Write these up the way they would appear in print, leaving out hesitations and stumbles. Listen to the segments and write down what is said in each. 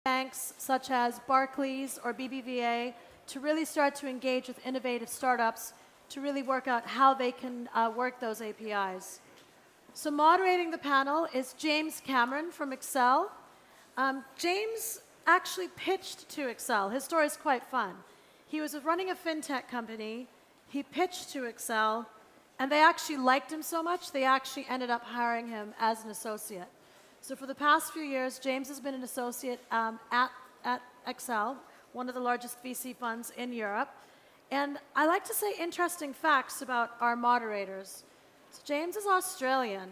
banks such as Barclays or BBVA to really start to engage with innovative startups to really work out how they can work those APIs. So moderating the panel is James Cameron from Excel. James actually pitched to Excel. His story is quite fun. He was running a fintech company. He pitched to Excel, and they actually liked him so much, they actually ended up hiring him as an associate. So for the past few years, James has been an associate at Excel, one of the largest VC funds in Europe. And I like to say interesting facts about our moderators. So James is Australian,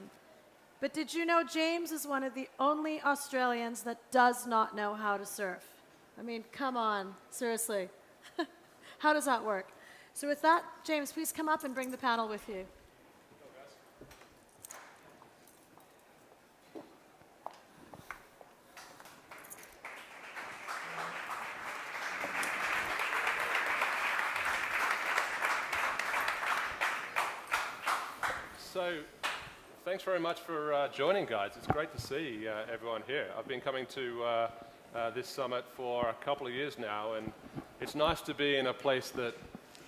but did you know James is one of the only Australians that does not know how to surf? I mean, come on, seriously. How does that work? So with that, James, please come up and bring the panel with you. So, thanks very much for joining, guys. It's great to see everyone here. I've been coming to this summit for a couple of years now, and it's nice to be in a place that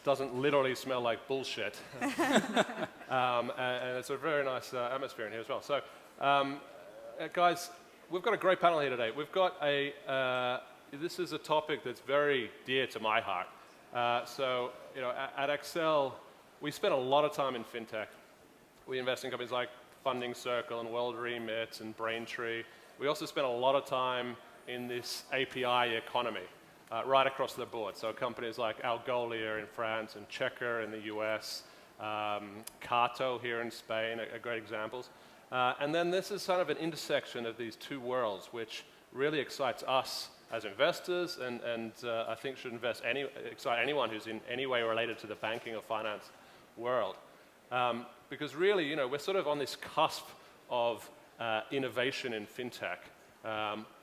doesn't literally smell like bullshit. And it's a very nice atmosphere in here as well. So, guys, we've got a great panel here today. We've got this is a topic that's very dear to my heart. At Excel, we spend a lot of time in fintech. We invest in companies like Funding Circle and World Remit and Braintree. We also spend a lot of time in this API economy right across the board. So companies like Algolia in France and Checker in the US, Carto here in Spain are great examples. And then this is sort of an intersection of these two worlds, which really excites us as investors and I think should excite anyone who's in any way related to the banking or finance world. Because really, we're sort of on this cusp of innovation in fintech,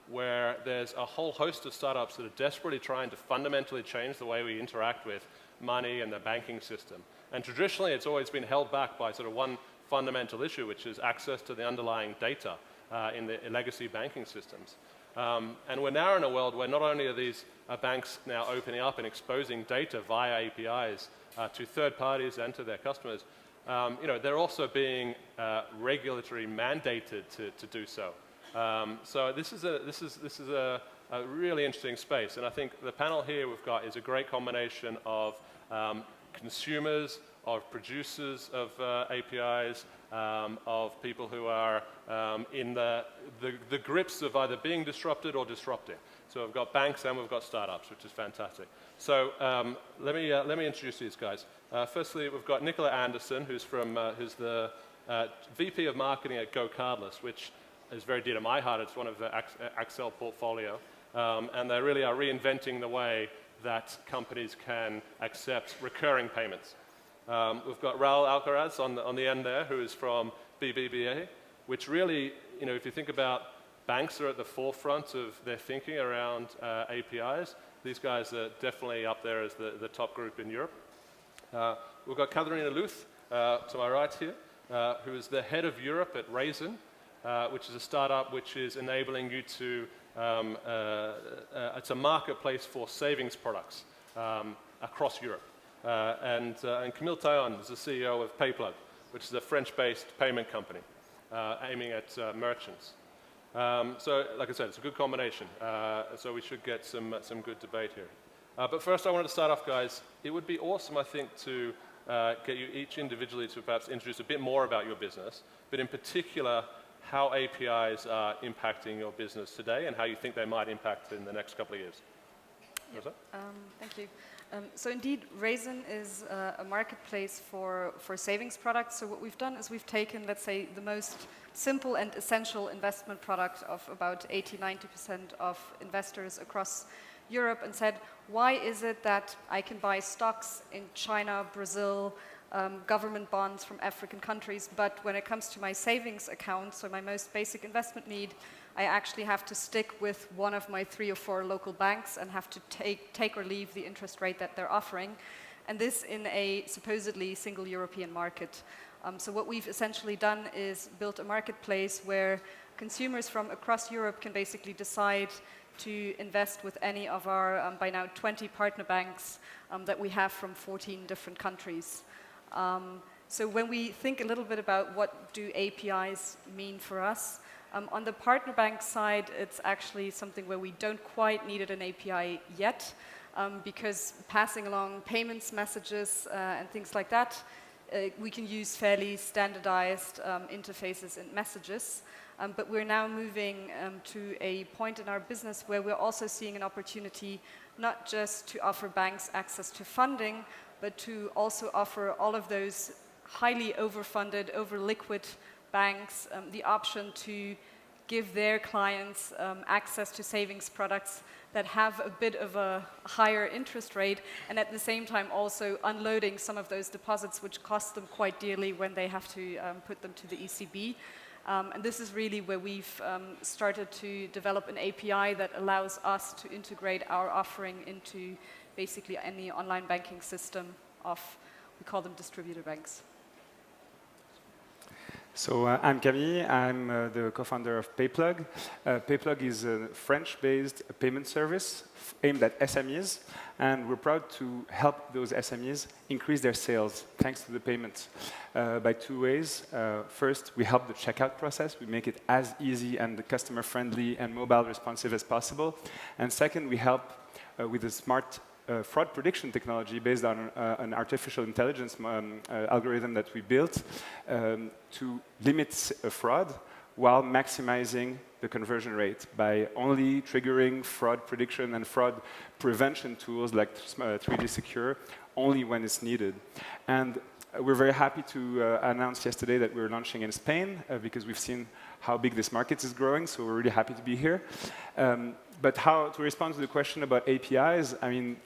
where there's a whole host of startups that are desperately trying to fundamentally change the way we interact with money and the banking system. And traditionally, it's always been held back by sort of one fundamental issue, which is access to the underlying data in the legacy banking systems. And we're now in a world where not only are these banks now opening up and exposing data via APIs to third parties and to their customers, they're also being regulatory mandated to do so. So this is a really interesting space, and I think the panel here we've got is a great combination of consumers, of producers of APIs, of people who are in the grips of either being disrupted or disrupting. So we've got banks and we've got startups, which is fantastic. So let me introduce these guys. Firstly, we've got Nicola Anderson, who's the VP of Marketing at Go Cardless, which is very dear to my heart. It's one of the Excel portfolio, and they really are reinventing the way that companies can accept recurring payments. We've got Raul Alcaraz on the end there, who is from BBVA, which really, if you think about banks are at the forefront of their thinking around APIs. These guys are definitely up there as the top group in Europe. We've got Katharina Luth to my right here, who is the head of Europe at Raisin, which is a startup which is enabling you to, it's a marketplace for savings products across Europe. And Camille Taillon is the CEO of PayPlug, which is a French-based payment company aiming at merchants. So, like I said, it's a good combination. So we should get some good debate here. But first, I wanted to start off, guys. It would be awesome, I think, to get you each individually to perhaps introduce a bit more about your business, but in particular, how APIs are impacting your business today and how you think they might impact in the next couple of years. Yep. Thank you. So indeed, Raisin is a marketplace for savings products. So what we've done is we've taken, let's say, the most simple and essential investment product of about 80–90% of investors across Europe and said, why is it that I can buy stocks in China, Brazil, government bonds from African countries, but when it comes to my savings account, so my most basic investment need, I actually have to stick with one of my 3 or 4 local banks and have to take or leave the interest rate that they're offering. And this in a supposedly single European market. So what we've essentially done is built a marketplace where consumers from across Europe can basically decide to invest with any of our, by now, 20 partner banks that we have from 14 different countries. So when we think a little bit about what do APIs mean for us, on the partner bank side, it's actually something where we don't quite need an API yet, because passing along payments messages and things like that, we can use fairly standardized interfaces and messages. But we're now moving to a point in our business where we're also seeing an opportunity not just to offer banks access to funding, but to also offer all of those highly overfunded, over-liquid banks the option to give their clients access to savings products that have a bit of a higher interest rate, and at the same time also unloading some of those deposits which cost them quite dearly when they have to put them to the ECB. And this is really where we've started to develop an API that allows us to integrate our offering into basically any online banking system of, we call them distributor banks. So I'm Camille, I'm the co-founder of Payplug. Payplug is a French-based payment service aimed at SMEs, and we're proud to help those SMEs increase their sales thanks to the payments by two ways. First, we help the checkout process. We make it as easy and customer-friendly and mobile responsive as possible. And second, we help with a smart fraud prediction technology based on an artificial intelligence algorithm that we built to limit fraud while maximizing the conversion rate by only triggering fraud prediction and fraud prevention tools like 3D Secure only when it's needed. And we're very happy to announce yesterday that we're launching in Spain because we've seen how big this market is growing, so we're really happy to be here. But how to respond to the question about APIs, I mean,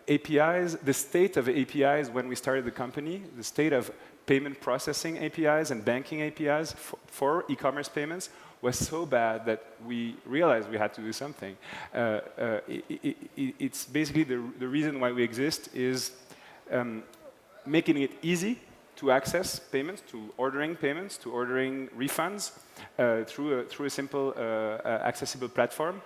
APIs, the state of APIs when we started the company, the state of payment processing APIs and banking APIs for e-commerce payments was so bad that we realized we had to do something. It's basically the reason why we exist is making it easy to access payments, to ordering refunds through a simple, accessible platform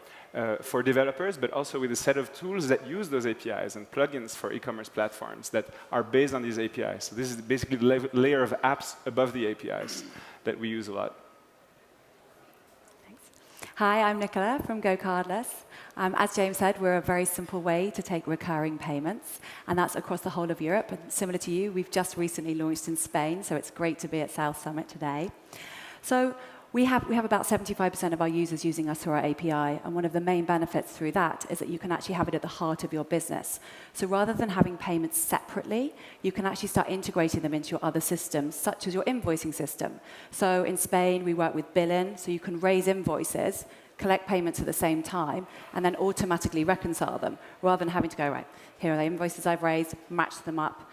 for developers, but also with a set of tools that use those APIs and plugins for e-commerce platforms that are based on these APIs. So this is basically the layer of apps above the APIs that we use a lot. Thanks. Hi, I'm Nicola from Go Cardless. As James said, we're a very simple way to take recurring payments, and that's across the whole of Europe. And similar to you, we've just recently launched in Spain, so it's great to be at South Summit today. So we have about 75% of our users using us through our API, and one of the main benefits through that is that you can actually have it at the heart of your business. So rather than having payments separately, you can actually start integrating them into your other systems, such as your invoicing system. So in Spain, we work with billing, so you can raise invoices, collect payments at the same time, and then automatically reconcile them, rather than having to go, right, here are the invoices I've raised, match them up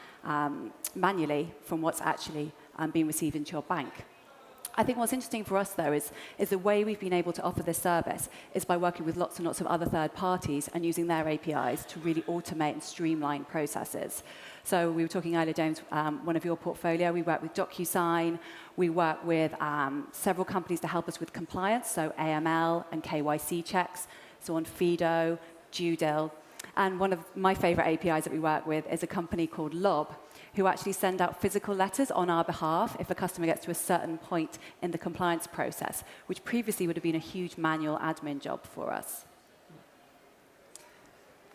manually from what's actually being received into your bank. I think what's interesting for us, though, is the way we've been able to offer this service is by working with lots and lots of other third parties and using their APIs to really automate and streamline processes. So we were talking earlier, James, one of your portfolio, we work with DocuSign, we work with several companies to help us with compliance, so AML and KYC checks, so on Fido, Judil. And one of my favorite APIs that we work with is a company called Lob, who actually send out physical letters on our behalf if a customer gets to a certain point in the compliance process, which previously would have been a huge manual admin job for us.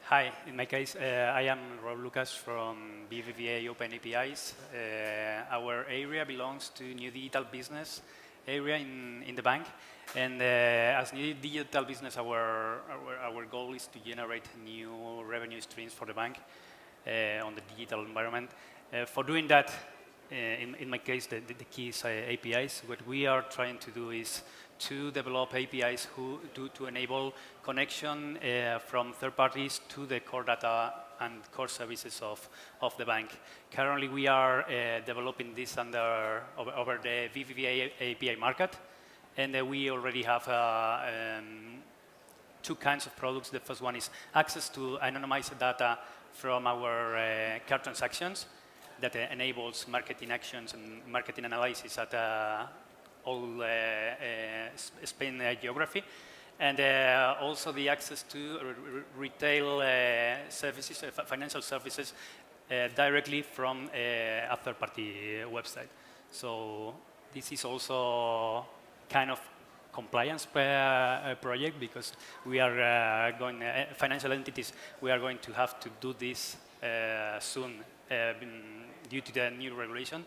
Hi, in my case, I am Rob Lucas from BBVA Open APIs. Our area belongs to New Digital Business area in the bank. And as New Digital Business, our goal is to generate new revenue streams for the bank on the digital environment. For doing that, in my case, the key is APIs. What we are trying to do is to develop APIs to enable connection from third parties to the core data and core services of the bank. Currently, we are developing this over the BBVA API market, and we already have two kinds of products. The first one is access to anonymized data from our card transactions that enables marketing actions and marketing analysis at all Spain geography. and also the access to retail services, financial services, directly from a third-party website. So this is also kind of compliance project, because we are financial entities, we are going to have to do this soon due to the new regulation.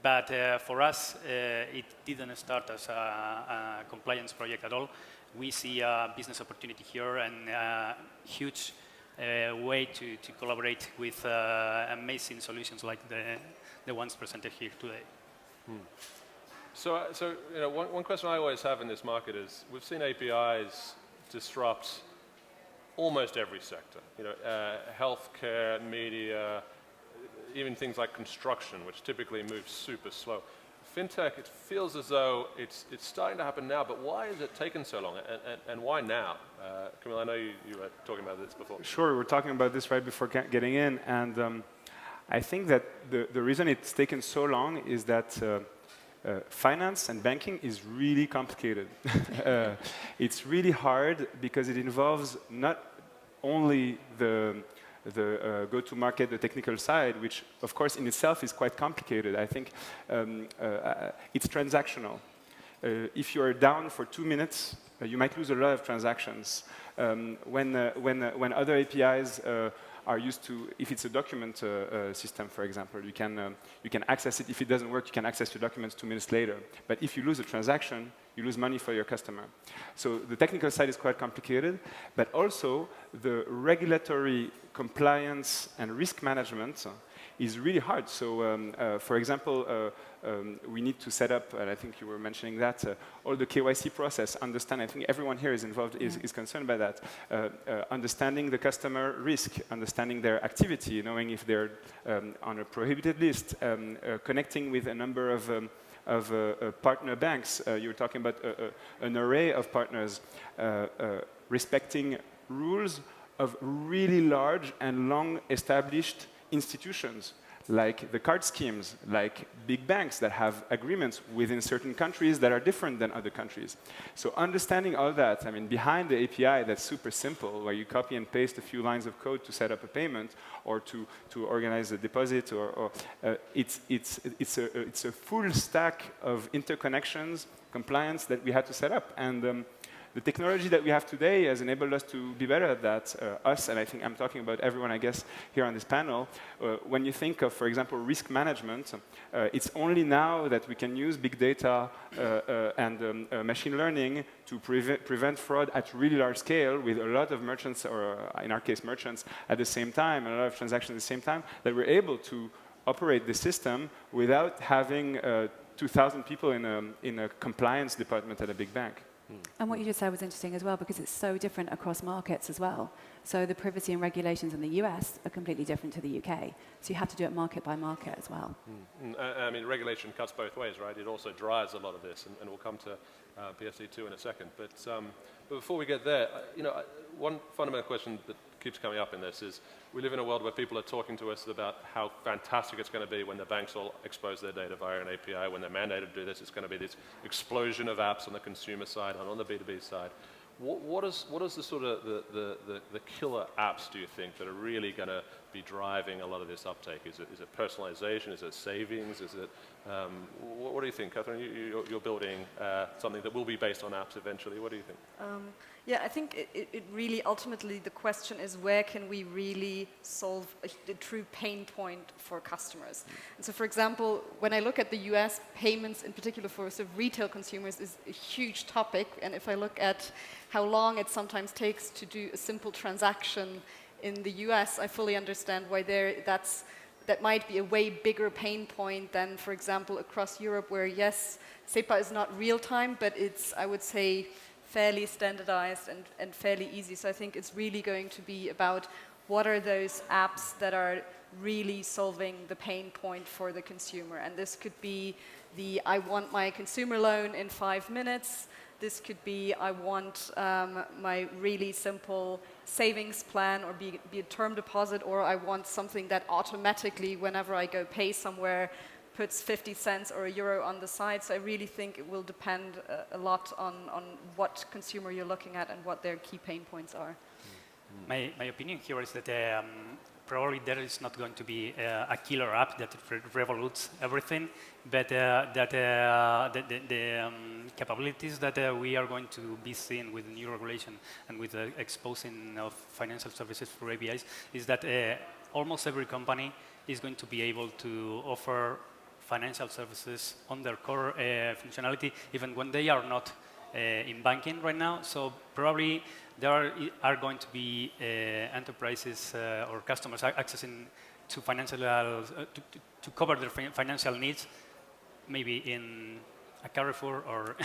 But for us, it didn't start as a compliance project at all. We see a business opportunity here and a huge way to collaborate with amazing solutions like the ones presented here today. So you know, one question I always have in this market is, we've seen APIs disrupt almost every sector. You know, healthcare, media, even things like construction, which typically moves super slow. FinTech, it feels as though it's starting to happen now, but why has it taken so long, and why now? Camille, I know you were talking about this before. Sure, we were talking about this right before getting in, and I think that the reason it's taken so long is that finance and banking is really complicated. It's really hard because it involves not only the go-to-market, the technical side, which of course in itself is quite complicated. I think it's transactional. If you're down for 2 minutes, you might lose a lot of transactions. When other APIs are used to, if it's a document system, for example, you can access it. If it doesn't work, you can access your documents 2 minutes later. But if you lose a transaction, you lose money for your customer. So the technical side is quite complicated, but also the regulatory compliance and risk management is really hard. So, for example, we need to set up, and I think you were mentioning that, all the KYC process, understand, I think everyone here is involved, is concerned by that. Understanding the customer risk, understanding their activity, knowing if they're on a prohibited list, connecting with a number of partner banks. You were talking about an array of partners, respecting rules of really large and long-established institutions, like the card schemes, like big banks that have agreements within certain countries that are different than other countries. So understanding all that, I mean, behind the API that's super simple, where you copy and paste a few lines of code to set up a payment or to organize a deposit, or it's a full stack of interconnections, compliance that we had to set up. And the technology that we have today has enabled us to be better at that, us, and I think I'm talking about everyone, I guess, here on this panel. When you think of, for example, risk management, it's only now that we can use big data and machine learning to prevent fraud at really large scale with a lot of merchants, or in our case, merchants, at the same time, and a lot of transactions at the same time, that we're able to operate the system without having 2,000 people in a compliance department at a big bank. And what you just said was interesting as well, because it's so different across markets as well. So the privacy and regulations in the US are completely different to the UK. So you have to do it market by market as well. I mean, regulation cuts both ways, right? It also drives a lot of this, and we'll come to PSD2 in a second. But before we get there, you know, one fundamental question that keeps coming up in this is, we live in a world where people are talking to us about how fantastic it's going to be when the banks all expose their data via an API. When they're mandated to do this, it's going to be this explosion of apps on the consumer side and on the B2B side. What is the sort of the killer apps, do you think, that are really going to be driving a lot of this uptake? Is it personalization? Is it savings? Is it what do you think, Catherine? You're building something that will be based on apps eventually. What do you think? Yeah, I think it really, ultimately, the question is, where can we really solve a true pain point for customers? And so, for example, when I look at the US, payments in particular for sort of retail consumers is a huge topic. And if I look at how long it sometimes takes to do a simple transaction in the US, I fully understand why that might be a way bigger pain point than, for example, across Europe, where, yes, SEPA is not real time, but it's, I would say, fairly standardized and fairly easy. So I think it's really going to be about what are those apps that are really solving the pain point for the consumer. And this could be I want my consumer loan in 5 minutes. This could be I want my really simple savings plan, or be a term deposit, or I want something that automatically, whenever I go pay somewhere, puts 50 cents or €1 on the side. So I really think it will depend a lot on what consumer you're looking at and what their key pain points are. My opinion here is that probably there is not going to be a killer app that revolutes everything, but that the capabilities that we are going to be seeing with the new regulation and with the exposing of financial services for APIs is that almost every company is going to be able to offer financial services on their core functionality, even when they are not in banking right now. So probably there are going to be enterprises or customers accessing to financial to cover their financial needs, maybe in a Carrefour or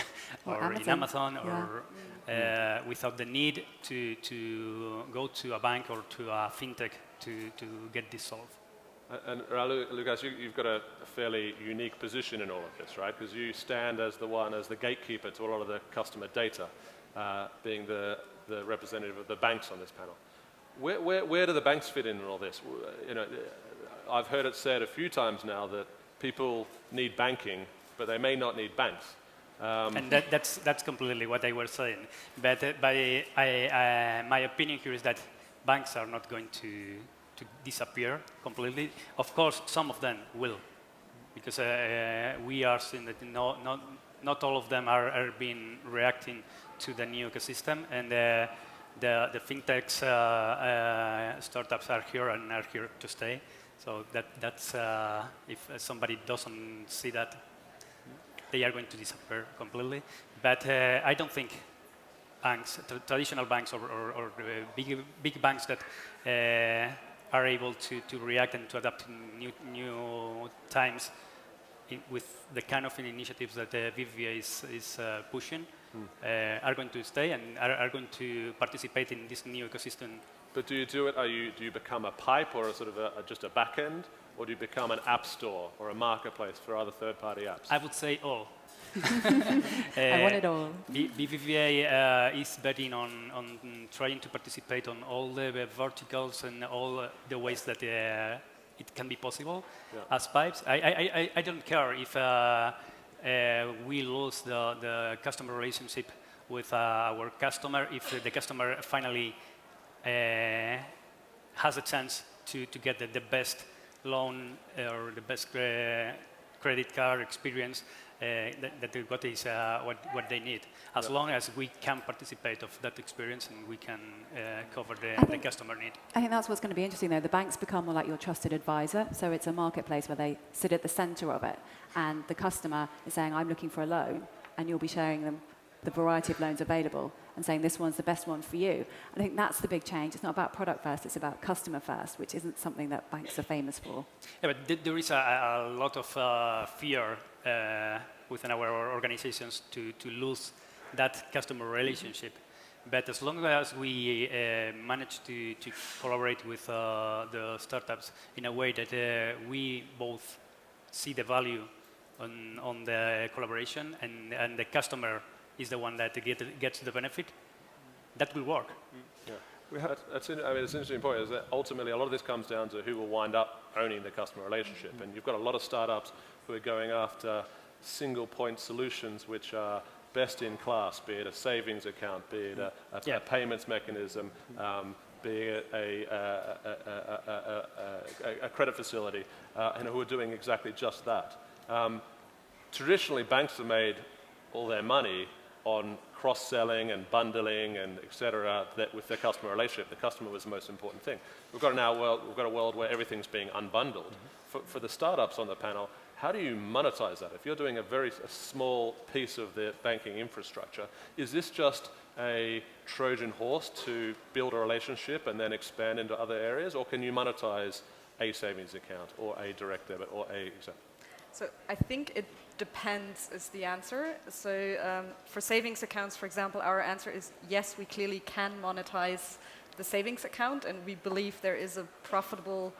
in Amazon, or without the need to go to a bank or to a fintech to get this solved. And Lucas, you've got a fairly unique position in all of this, right? Because you stand as the gatekeeper to a lot of the customer data, being the representative of the banks on this panel. Where do the banks fit in all this? You know, I've heard it said a few times now that people need banking, but they may not need banks. And that's completely what I was saying. But my opinion here is that banks are not going to disappear completely. Of course, some of them will, because we are seeing that not all of them are being reacting to the new ecosystem, and the fintechs startups are here and are here to stay. So that's if somebody doesn't see that, they are going to disappear completely. But I don't think banks, traditional banks or big banks that are able to react and to adapt to new times with the kind of initiatives that BBVA is pushing, are going to stay and are going to participate in this new ecosystem. But do you do it? Do you become a pipe or a sort of just a back end, or do you become an app store or a marketplace for other third-party apps? I would say all. I want it all. BBVA is betting on trying to participate on all the verticals and all the ways that it can be possible as pipes. I don't care if we lose the customer relationship with our customer, if the customer finally has a chance to get the best loan or the best credit card experience, what is what they need. As long as we can participate of that experience and we can cover the customer need. I think that's what's going to be interesting, though. The banks become more like your trusted advisor. So it's a marketplace where they sit at the center of it, and the customer is saying, "I'm looking for a loan," and you'll be showing them the variety of loans available and saying this one's the best one for you. I think that's the big change. It's not about product first, it's about customer first, which isn't something that banks are famous for. Yeah, but there is a lot of fear within our organizations to lose that customer relationship. But as long as we manage to collaborate with the startups in a way that we both see the value on the collaboration and the customer is the one that gets the benefit, that will work. Yeah. It's an interesting point, is that ultimately a lot of this comes down to who will wind up owning the customer relationship. And you've got a lot of startups who are going after single point solutions which are best in class, be it a savings account, be it a payments mechanism, be it a credit facility, and who are doing exactly just that. Traditionally, banks have made all their money on cross-selling and bundling and et cetera, that with their customer relationship. The customer was the most important thing. We've got a world where everything's being unbundled. For the startups on the panel, how do you monetize that? If you're doing a small piece of the banking infrastructure, is this just a Trojan horse to build a relationship and then expand into other areas, or can you monetize a savings account or a direct debit or a etc.? So I think it depends is the answer. So for savings accounts, for example, our answer is yes, we clearly can monetize the savings account, and we believe there is a profitable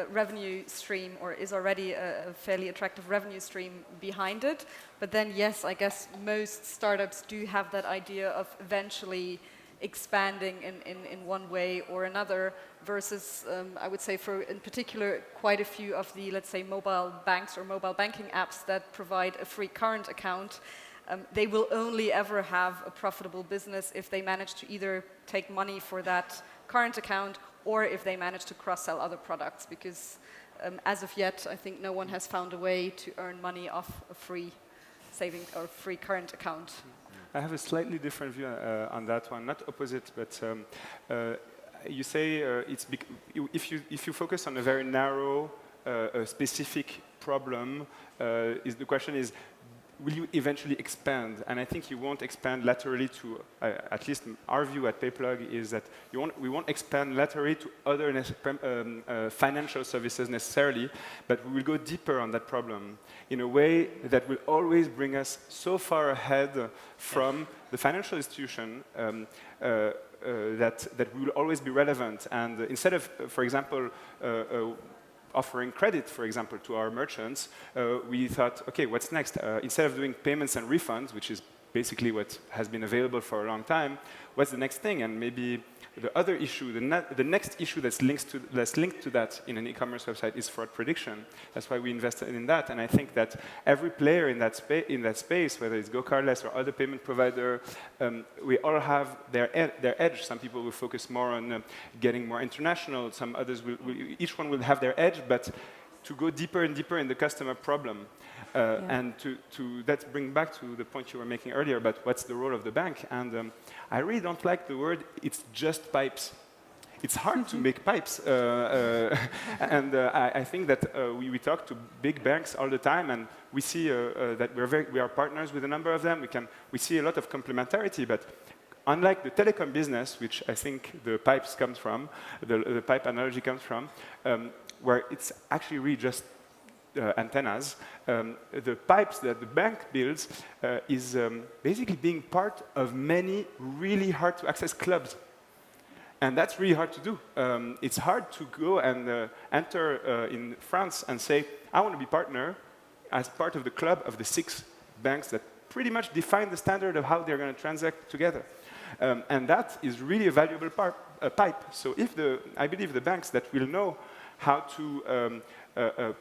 revenue stream, or is already a fairly attractive revenue stream behind it. But then yes, I guess most startups do have that idea of eventually expanding in one way or another versus, I would say, for in particular, quite a few of the, let's say, mobile banks or mobile banking apps that provide a free current account. They will only ever have a profitable business if they manage to either take money for that current account or if they manage to cross-sell other products, because as of yet, I think no one has found a way to earn money off a free saving or free current account. I have a slightly different view on that one, not opposite, but you say if you focus on a very narrow, specific problem, the question is, will you eventually expand? And I think you won't expand laterally to, at least our view at PayPlug is that we won't expand laterally to other financial services necessarily, but we will go deeper on that problem in a way that will always bring us so far ahead from the financial institution that we will always be relevant. And instead of, for example, offering credit, for example, to our merchants, we thought, okay, what's next? Instead of doing payments and refunds, which is basically what has been available for a long time, what's the next thing? And maybe the other issue, the next issue that's linked to that in an e-commerce website is fraud prediction. That's why we invested in that. And I think that every player in that space, whether it's GoCardless or other payment provider, we all have their edge. Some people will focus more on getting more international. Some others each one will have their edge, but to go deeper and deeper in the customer problem. And to that bring back to the point you were making earlier about what's the role of the bank. And I really don't like the word, it's just pipes. It's hard to make pipes. And I think that we talk to big banks all the time, and we see that we are partners with a number of them. We see a lot of complementarity, but unlike the telecom business, which I think the pipes comes from, the pipe analogy comes from, where it's actually really just antennas, the pipes that the bank builds is basically being part of many really hard to access clubs. And that's really hard to do. It's hard to go and enter in France and say, I want to be partner as part of the club of the 6 banks that pretty much define the standard of how they're going to transact together. And that is really a valuable pipe. So I believe the banks that will know how to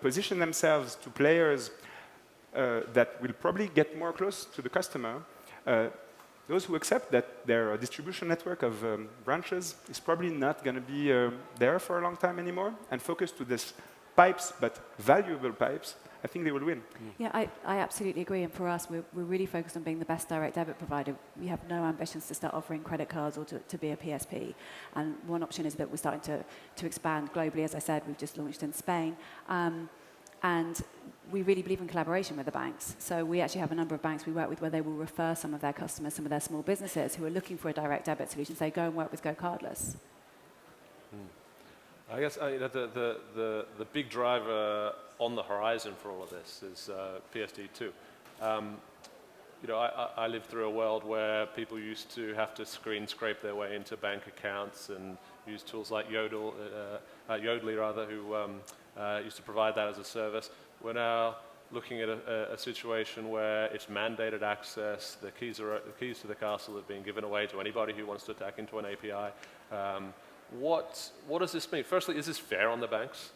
position themselves to players that will probably get more close to the customer, those who accept that their distribution network of branches is probably not going to be there for a long time anymore and focus to this pipes, but valuable pipes, I think they will win. Yeah, I absolutely agree. And for us, we're really focused on being the best direct debit provider. We have no ambitions to start offering credit cards or to be a PSP. And one option is that we're starting to expand globally. As I said, we've just launched in Spain. And we really believe in collaboration with the banks. So we actually have a number of banks we work with where they will refer some of their customers, some of their small businesses who are looking for a direct debit solution, say, go and work with GoCardless. I guess the big driver on the horizon for all of this is PSD2. I lived through a world where people used to have to scrape their way into bank accounts and use tools like Yodlee, who used to provide that as a service. We're now looking at a situation where it's mandated access. The keys to the castle are being given away to anybody who wants to attack into an API. What does this mean? Firstly, is this fair on the banks,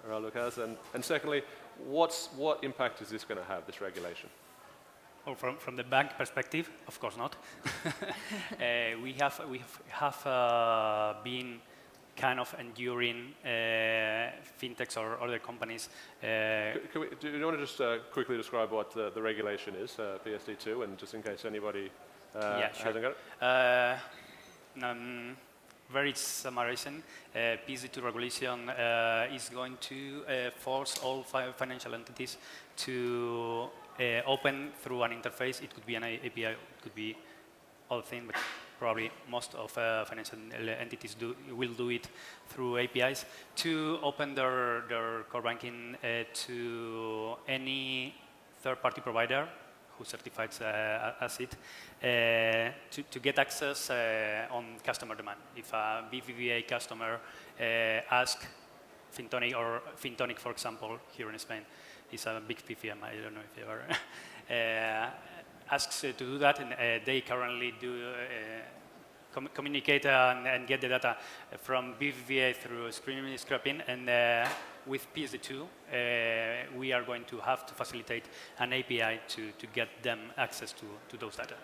Lucas? And secondly, what impact is this going to have, this regulation? Well, from the bank perspective, of course not. we have been kind of enduring fintechs or other companies. Do you want to just quickly describe what the regulation is, PSD2, and just in case anybody hasn't got it? Very summarizing, PSD2 regulation is going to force all financial entities to open through an interface. It could be an API, it could be other thing, but probably most of financial entities will do it through APIs to open their core banking to any third-party provider who certifies as it, to get access on customer demand. If a BBVA customer asks Fintonic, for example, here in Spain, is a big PFM, I don't know if you ever asks to do that, and they currently do communicate and get the data from BBVA through screen scraping. And with PSD2, we are going to have to facilitate an API to get them access to those data.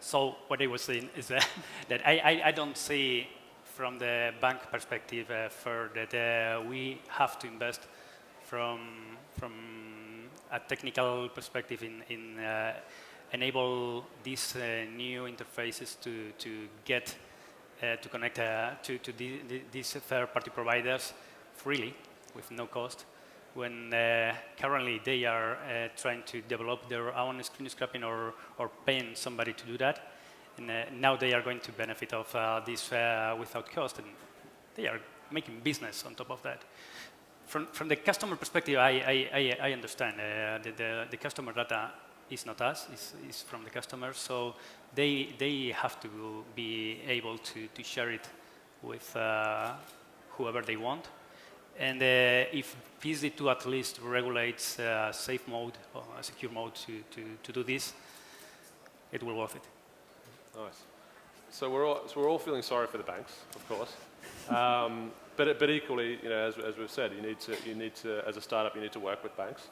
So what I was saying is that I don't see from the bank perspective that we have to invest from a technical perspective in enable these new interfaces to get to connect to these third-party providers freely with no cost, when currently they are trying to develop their own screen scraping or paying somebody to do that. And now they are going to benefit of this without cost, and they are making business on top of that. From the customer perspective, I understand the customer data is not us, is from the customer, so they have to be able to share it with whoever they want. And if PSD2 at least regulates safe mode or a secure mode to do this, it will worth it. Nice. So we're all feeling sorry for the banks, of course. But equally, you know, as we've said, you need to, as a startup, you need to work with banks.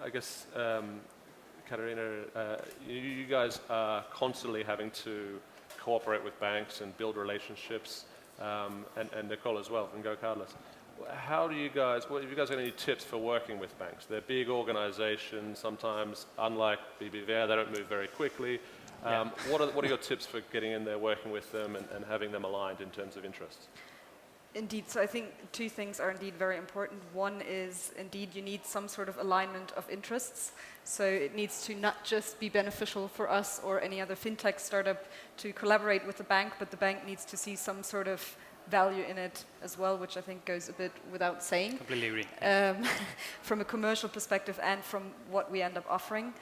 I guess, Katarina, you guys are constantly having to cooperate with banks and build relationships, and Nicole as well from Go Cardless. How do you guys, have you guys got any tips for working with banks? They're big organizations, sometimes, unlike BBVA, they don't move very quickly. What are your tips for getting in there, working with them, and having them aligned in terms of interests? Indeed, so I think two things are indeed very important. One is indeed you need some sort of alignment of interests. So it needs to not just be beneficial for us or any other fintech startup to collaborate with the bank, but the bank needs to see some sort of value in it as well, which I think goes a bit without saying. Completely agree. From a commercial perspective and from what we end up offering.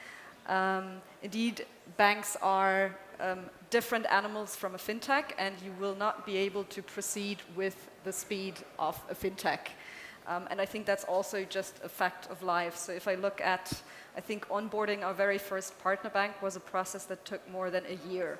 Indeed, banks are different animals from a fintech, and you will not be able to proceed with the speed of a fintech. And I think that's also just a fact of life. So if I look at, I think onboarding our very first partner bank was a process that took more than a year,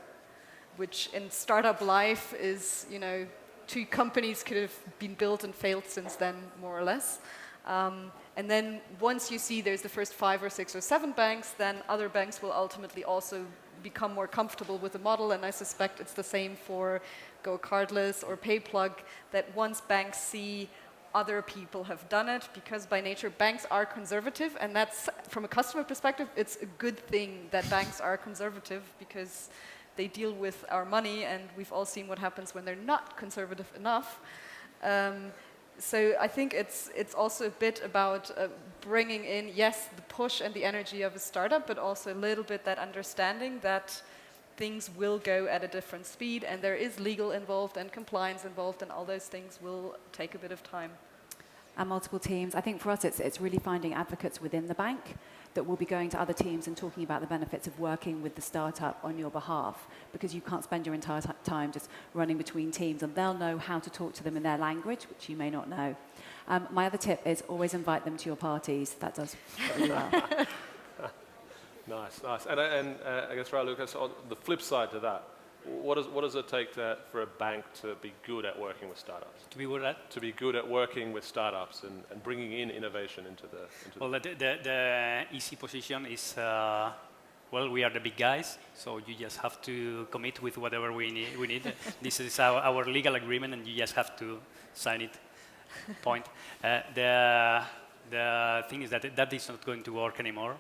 which in startup life is, you know, 2 companies could have been built and failed since then, more or less. And then once you see there's the first 5 or 6 or 7 banks, then other banks will ultimately also become more comfortable with the model, and I suspect it's the same for Go Cardless or PayPlug, that once banks see other people have done it, because by nature banks are conservative, and that's, from a customer perspective, it's a good thing that banks are conservative, because they deal with our money, and we've all seen what happens when they're not conservative enough. So I think it's also a bit about bringing in, yes, the push and the energy of a startup, but also a little bit that understanding that things will go at a different speed, and there is legal involved and compliance involved, and all those things will take a bit of time. And multiple teams. I think for us, it's really finding advocates within the bank that will be going to other teams and talking about the benefits of working with the startup on your behalf, because you can't spend your entire time just running between teams, and they'll know how to talk to them in their language, which you may not know. My other tip is always invite them to your parties. That does really well. Nice, nice. And I guess, Raul, Lucas, on the flip side to that, what does it take for a bank to be good at working with startups? To be good at? To be good at working with startups and bringing in innovation into the... Well, the easy position is, well, we are the big guys, so you just have to commit with whatever we need. This is our legal agreement, and you just have to sign it. Point. The thing is that is not going to work anymore.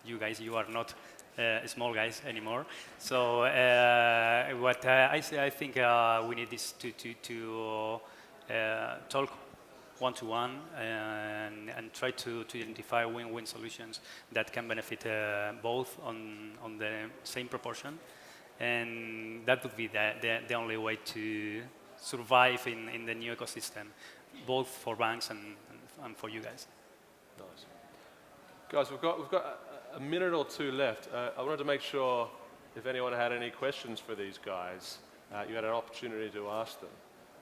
You guys, you are not small guys anymore. So what I think we need is to talk one-to-one and try to identify win-win solutions that can benefit both on the same proportion. And that would be the only way to survive in the new ecosystem, both for banks and for you guys. Nice. Guys, we've got a minute or 2 left. I wanted to make sure if anyone had any questions for these guys, you had an opportunity to ask them.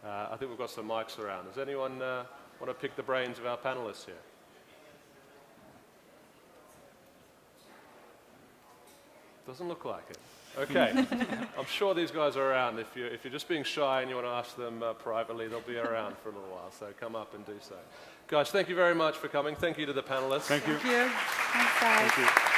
I think we've got some mics around. Does anyone want to pick the brains of our panelists here? Doesn't look like it. Okay. I'm sure these guys are around. If you're just being shy and you want to ask them privately, they'll be around for a little while. So come up and do so. Guys, thank you very much for coming. Thank you to the panelists. Thank you. Thank you. Thanks, guys. Thank you.